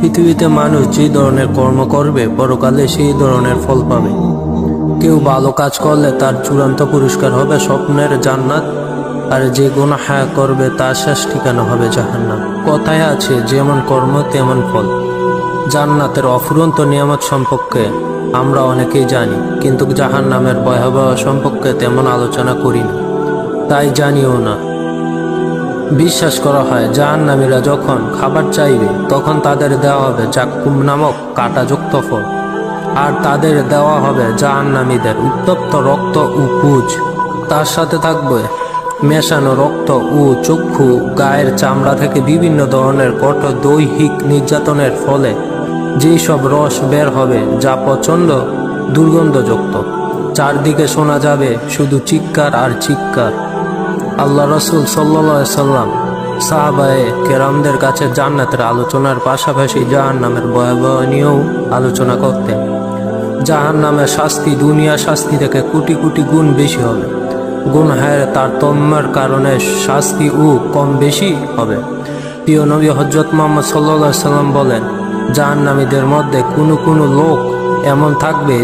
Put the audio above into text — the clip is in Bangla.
পৃথিবীতে মানুষ যে ধরনের কর্ম করবে পরকালে সেই ধরনের ফল পাবে। কেউ ভালো কাজ করলে তার চূড়ান্ত পুরস্কার হবে স্বপ্নের জান্নাত, আর যে গুনাহ করবে তার শেষ ঠিকানা হবে জাহান্নাম। কথায় আছে, যেমন কর্ম তেমন ফল। জান্নাতের অফুরন্ত নিয়ামত সম্পর্কে আমরা অনেকেই জানি, কিন্তু জাহান্নামের ভয়াবহ সম্পর্কে তেমন আলোচনা করি না, তাই জানিও না। বিশ্বাস করা হয় জাহান্নামীরা যখন খাবার চাইবে তখন তাদের দেওয়া হবে জাক্কুম নামক কাঁটাযুক্ত ফল, আর তাদের দেওয়া হবে জাহান্নামীদের উত্তপ্ত রক্ত ও পুঁজ। তার সাথে থাকবে মেশানো রক্ত ও চক্ষু। গায়ের চামড়া থেকে বিভিন্ন ধরনের কঠোর দৈহিক নির্যাতনের ফলে যেই সব রস বের হবে যা প্রচণ্ড দুর্গন্ধযুক্ত। চারদিকে শোনা যাবে শুধু চিৎকার আর চিৎকার। আল্লাহ রাসূল সাল্লাল্লাহু আলাইহি সাল্লাম সাহাবায়ে কেরামদের কাছে জান্নাতের আলোচনার পাশাপাশি জাহান্নামের ভয়াবহ নিয়েও আলোচনা করতেন। জাহান্নামের শাস্তি দুনিয়ার শাস্তি থেকে কোটি কোটি গুণ বেশি হবে। গুনাহের তারতম্যের কারণে শাস্তিও কম বেশি হবে। প্রিয় নবী হযরত মুহাম্মদ সাল্লাল্লাহু আলাইহি সাল্লাম বলেন, জাহান্নামীদের মধ্যে কোনো লোক এমন থাকবে